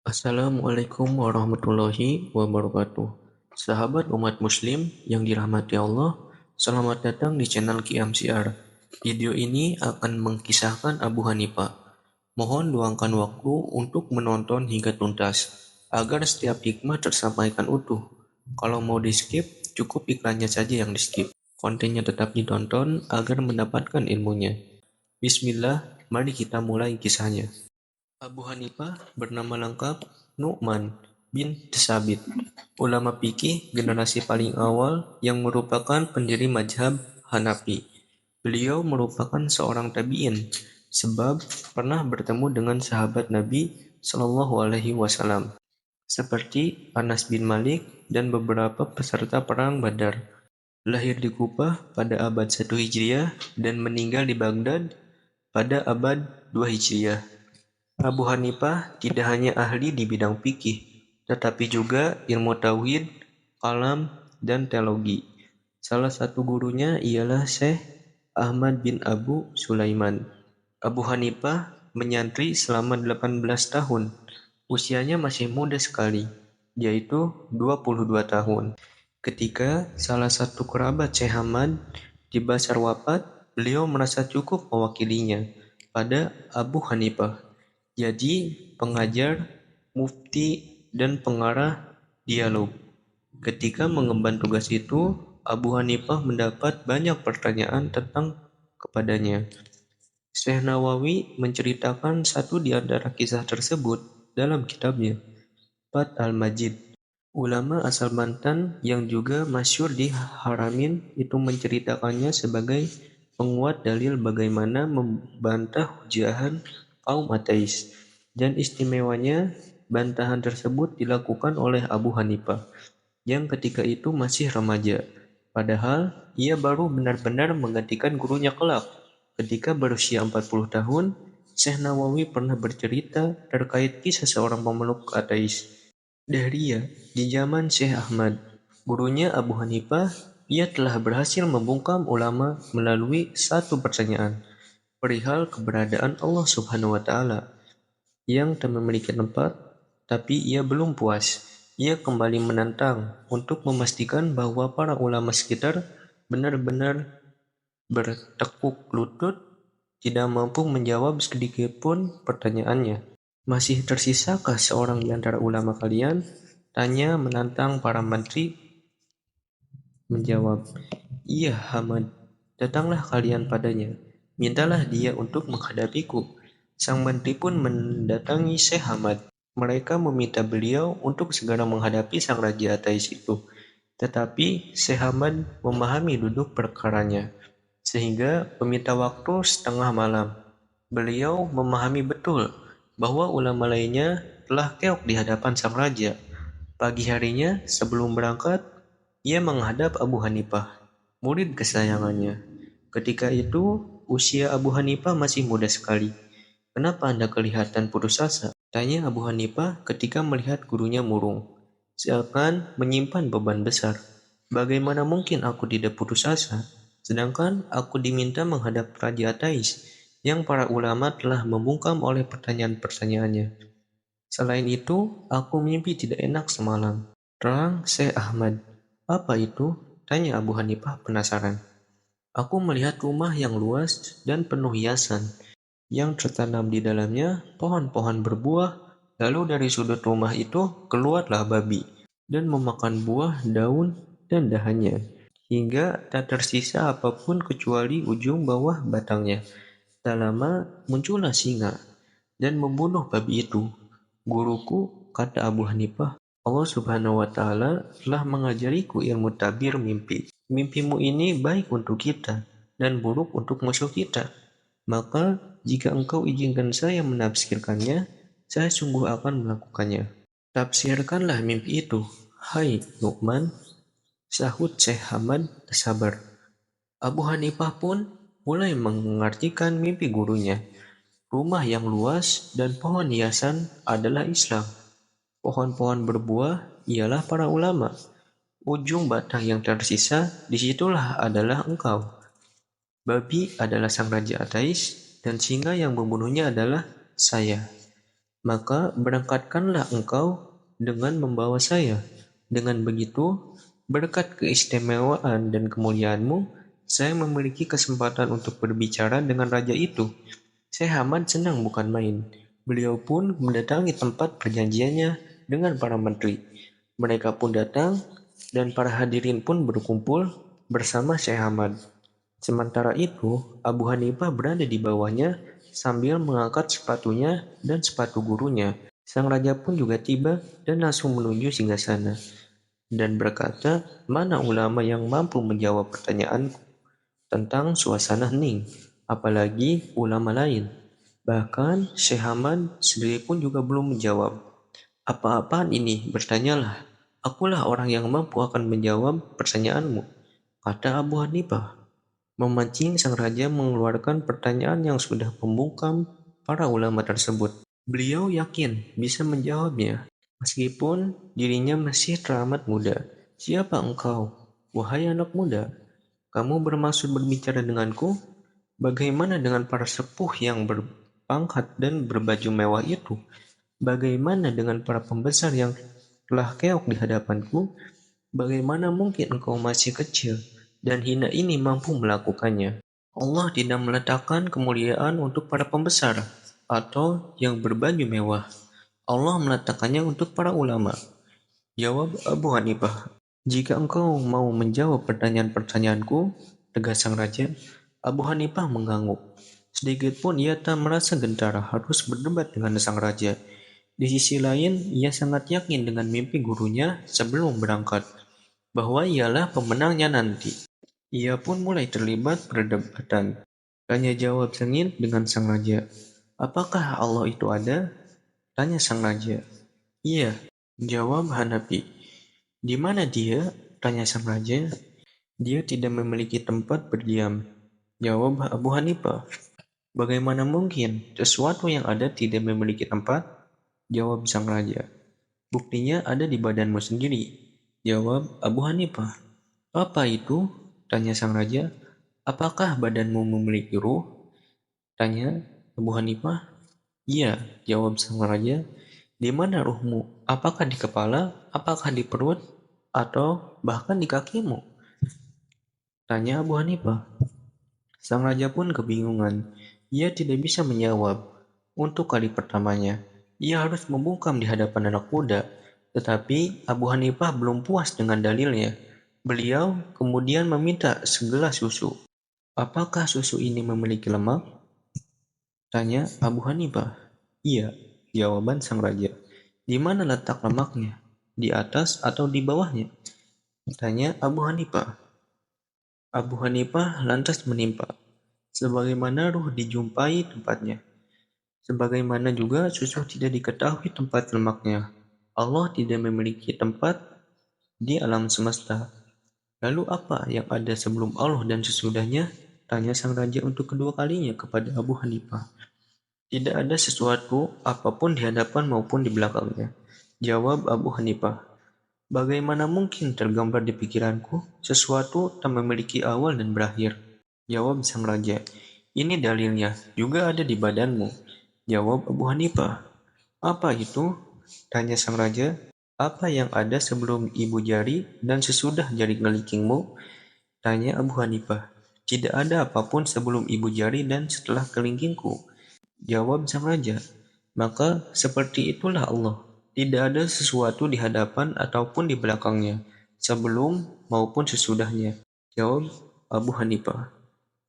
Assalamualaikum warahmatullahi wabarakatuh. Sahabat umat muslim yang dirahmati Allah, selamat datang di channel QMCR. Video ini akan mengkisahkan Abu Hanifah. Mohon luangkan waktu untuk menonton hingga tuntas, agar setiap hikmah tersampaikan utuh. Kalau mau di-skip, cukup iklannya saja yang di-skip. Kontennya tetap ditonton agar mendapatkan ilmunya. Bismillah, mari kita mulai kisahnya. Abu Hanifah bernama lengkap Nu'man bin Tsabit, ulama fikih generasi paling awal yang merupakan pendiri mazhab Hanafi. Beliau merupakan seorang tabi'in, sebab pernah bertemu dengan sahabat Nabi Shallallahu Alaihi Wasallam, seperti Anas bin Malik dan beberapa peserta perang Badar. Lahir di Kufah pada abad 1 Hijriah dan meninggal di Baghdad pada abad 2 Hijriah. Abu Hanifah tidak hanya ahli di bidang fikih, tetapi juga ilmu tauhid, kalam, dan teologi. Salah satu gurunya ialah Syekh Ahmad bin Abu Sulaiman. Abu Hanifah menyantri selama 18 tahun. Usianya masih muda sekali, yaitu 22 tahun. Ketika salah satu kerabat Syekh Ahmad di Basar wafat, beliau merasa cukup mewakilinya pada Abu Hanifah. Jadi, pengajar, mufti, dan pengarah dialog. Ketika mengemban tugas itu, Abu Hanifah mendapat banyak pertanyaan tentang kepadanya. Syekh Nawawi menceritakan satu di antara kisah tersebut dalam kitabnya, Fath al-Majid. Ulama asal Banten yang juga masyhur di Haramin itu menceritakannya sebagai penguat dalil bagaimana membantah hujahan kaum ateis, dan istimewanya bantahan tersebut dilakukan oleh Abu Hanifah yang ketika itu masih remaja, padahal ia baru benar-benar menggantikan gurunya kelak. Ketika berusia 40 tahun, Syekh Nawawi pernah bercerita terkait kisah seorang pemeluk ateis. Dahria, di zaman Syekh Ahmad, gurunya Abu Hanifah, ia telah berhasil membungkam ulama melalui satu pertanyaan perihal keberadaan Allah Subhanahu wa Ta'ala yang tak memiliki tempat, tapi ia belum puas. Ia kembali menantang untuk memastikan bahwa para ulama sekitar benar-benar bertekuk lutut, tidak mampu menjawab sedikitpun pertanyaannya. Masih tersisakah seorang di antara ulama kalian? Tanya menantang para menteri. Menjawab, iya Hamad, datanglah kalian padanya. Mintalah dia untuk menghadapiku. Sang menteri pun mendatangi Syekh Hamad. Mereka meminta beliau untuk segera menghadapi sang raja ateis itu. Tetapi Syekh Hamad memahami duduk perkaranya, sehingga meminta waktu setengah malam. Beliau memahami betul bahwa ulama lainnya telah keok di hadapan sang raja. Pagi harinya, sebelum berangkat, ia menghadap Abu Hanifah, murid kesayangannya. Ketika itu, usia Abu Hanifah masih muda sekali. Kenapa Anda kelihatan putus asa? Tanya Abu Hanifah ketika melihat gurunya murung, seakan menyimpan beban besar. Bagaimana mungkin aku tidak putus asa, sedangkan aku diminta menghadap raja ateis yang para ulama telah membungkam oleh pertanyaan-pertanyaannya. Selain itu, aku mimpi tidak enak semalam. Terang Syekh Ahmad. Apa itu? Tanya Abu Hanifah penasaran. Aku melihat rumah yang luas dan penuh hiasan, yang tertanam di dalamnya pohon-pohon berbuah, lalu dari sudut rumah itu keluarlah babi, dan memakan buah, daun, dan dahannya, hingga tak tersisa apapun kecuali ujung bawah batangnya. Tak lama muncullah singa, dan membunuh babi itu. Guruku, kata Abu Hanifah, Allah Subhanahu wa Ta'ala telah mengajariku ilmu tabir mimpi. Mimpimu ini baik untuk kita dan buruk untuk musuh kita. Maka, jika engkau izinkan saya menafsirkannya, saya sungguh akan melakukannya. Tafsirkanlah mimpi itu, hai Nu'man, sahut Syekh Hamad sabar. Abu Hanifah pun mulai mengartikan mimpi gurunya. Rumah yang luas dan pohon hiasan adalah Islam. Pohon-pohon berbuah ialah para ulama. Ujung batang yang tersisa, disitulah adalah engkau. Babi adalah sang raja ateis, dan singa yang membunuhnya adalah saya. Maka berangkatkanlah engkau dengan membawa saya. Dengan begitu, berkat keistimewaan dan kemuliaanmu, saya memiliki kesempatan untuk berbicara dengan raja itu. Syekh Ahmad senang bukan main. Beliau pun mendatangi tempat perjanjiannya dengan para menteri. Mereka pun datang dan para hadirin pun berkumpul bersama Syekh Ahmad. Sementara itu, Abu Hanifah berada di bawahnya sambil mengangkat sepatunya dan sepatu gurunya. Sang raja pun juga tiba dan langsung menuju singgasana dan berkata, "Mana ulama yang mampu menjawab pertanyaanku?" Tentang suasana hening, apalagi ulama lain. Bahkan Syekh Ahmad sendiri pun juga belum menjawab. "Apa-apaan ini?" bertanyalah. "Akulah orang yang mampu akan menjawab pertanyaanmu," kata Abu Hanifah. Memancing sang raja mengeluarkan pertanyaan yang sudah membungkam para ulama tersebut. Beliau yakin bisa menjawabnya, meskipun dirinya masih teramat muda. "Siapa engkau, wahai anak muda? Kamu bermaksud berbicara denganku? Bagaimana dengan para sepuh yang berpangkat dan berbaju mewah itu? Bagaimana dengan para pembesar yang telah keok di hadapanku? Bagaimana mungkin engkau masih kecil dan hina ini mampu melakukannya?" Allah tidak meletakkan kemuliaan untuk para pembesar atau yang berbaju mewah. Allah meletakkannya untuk para ulama. Jawab Abu Hanifah. "Jika engkau mau menjawab pertanyaan-pertanyaanku," tegas sang raja, Abu Hanifah mengangguk. Sedikit pun ia tak merasa gentar harus berdebat dengan sang raja. Di sisi lain, ia sangat yakin dengan mimpi gurunya sebelum berangkat, bahwa ialah pemenangnya nanti. Ia pun mulai terlibat perdebatan. Tanya jawab sengit dengan sang raja. "Apakah Allah itu ada?" tanya sang raja. "Iya," jawab Hanafi. "Di mana dia?" tanya sang raja. "Dia tidak memiliki tempat berdiam," jawab Abu Hanifah. "Bagaimana mungkin sesuatu yang ada tidak memiliki tempat?" jawab sang raja. "Buktinya ada di badanmu sendiri," jawab Abu Hanifah. "Apa itu?" tanya sang raja. "Apakah badanmu memiliki ruh?" tanya Abu Hanifah. "Iya," jawab sang raja. "Di mana ruhmu? Apakah di kepala? Apakah di perut? Atau bahkan di kakimu?" tanya Abu Hanifah. Sang raja pun kebingungan. Ia tidak bisa menjawab. Untuk kali pertamanya, ia harus membungkam di hadapan anak muda. Tetapi Abu Hanifah belum puas dengan dalilnya. Beliau kemudian meminta segelas susu. "Apakah susu ini memiliki lemak?" tanya Abu Hanifah. "Iya," jawaban sang raja. "Di mana letak lemaknya? Di atas atau di bawahnya?" tanya Abu Hanifah. Abu Hanifah lantas menimpa. Sebagaimana ruh dijumpai tempatnya, sebagaimana juga susu tidak diketahui tempat lemaknya. Allah tidak memiliki tempat di alam semesta. Lalu apa yang ada sebelum Allah dan sesudahnya? Tanya sang raja untuk kedua kalinya kepada Abu Hanifah. "Tidak ada sesuatu apapun di hadapan maupun di belakangnya," jawab Abu Hanifah. "Bagaimana mungkin tergambar di pikiranku sesuatu tak memiliki awal dan berakhir?" jawab sang raja. "Ini dalilnya, juga ada di badanmu," jawab Abu Hanifah. "Apa itu?" tanya sang raja. "Apa yang ada sebelum ibu jari dan sesudah jari kelingkingmu?" tanya Abu Hanifah. "Tidak ada apapun sebelum ibu jari dan setelah kelingkingku," jawab sang raja. "Maka seperti itulah Allah. Tidak ada sesuatu di hadapan ataupun di belakangnya, sebelum maupun sesudahnya," jawab Abu Hanifah.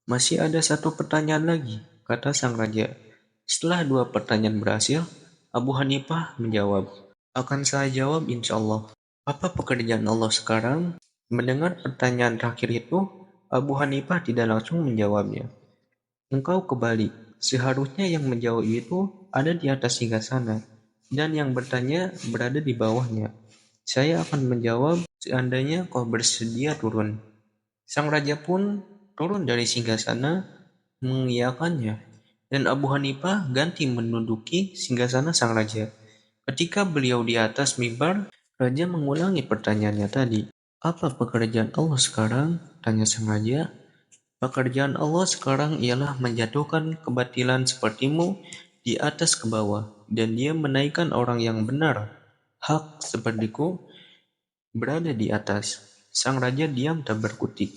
"Masih ada satu pertanyaan lagi," kata sang raja. Setelah dua pertanyaan berhasil, Abu Hanifah menjawab, "Akan saya jawab insya Allah." "Apa pekerjaan Allah sekarang?" Mendengar pertanyaan terakhir itu, Abu Hanifah tidak langsung menjawabnya. "Engkau kebalik. Seharusnya yang menjawab itu ada di atas singgasana, dan yang bertanya berada di bawahnya. Saya akan menjawab seandainya kau bersedia turun." Sang raja pun turun dari singgasana mengiyakannya, dan Abu Hanifah ganti menduduki singgasana sang raja. Ketika beliau di atas mimbar, raja mengulangi pertanyaannya tadi. "Apa pekerjaan Allah sekarang?" tanya sang raja. "Pekerjaan Allah sekarang ialah menjatuhkan kebatilan sepertimu di atas ke bawah, dan Dia menaikkan orang yang benar, hak sepertiku, berada di atas. Sang raja diam tak berkutik.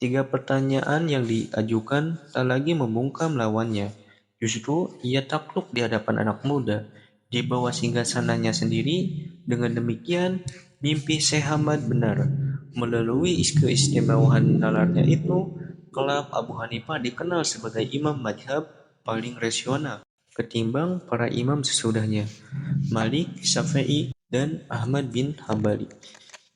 3 pertanyaan yang diajukan tak lagi membungkam lawannya. Justru ia takluk di hadapan anak muda, di bawah singgasananya sendiri. Dengan demikian, mimpi Syekh Ahmad benar. Melalui keistimewaan nalarnya itu, kelak Abu Hanifah dikenal sebagai imam madhab paling rasional ketimbang para imam sesudahnya, Malik, Syafi'i, dan Ahmad bin Hambali.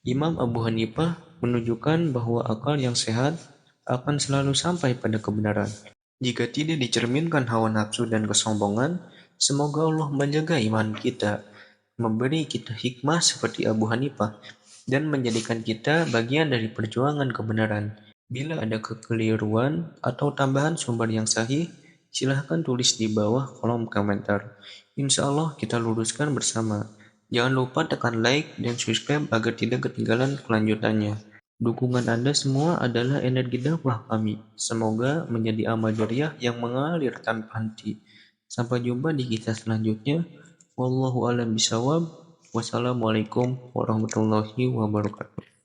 Imam Abu Hanifah menunjukkan bahwa akal yang sehat akan selalu sampai pada kebenaran. Jika tidak dicerminkan hawa nafsu dan kesombongan, semoga Allah menjaga iman kita, memberi kita hikmah seperti Abu Hanifah, dan menjadikan kita bagian dari perjuangan kebenaran. Bila ada kekeliruan atau tambahan sumber yang sahih, silahkan tulis di bawah kolom komentar. Insya Allah kita luruskan bersama. Jangan lupa tekan like dan subscribe agar tidak ketinggalan kelanjutannya. Dukungan Anda semua adalah energi dakwah kami. Semoga menjadi amal jariah yang mengalir tanpa henti. Sampai jumpa di kisah selanjutnya. Wallahu a'lam bishawab. Wassalamualaikum warahmatullahi wabarakatuh.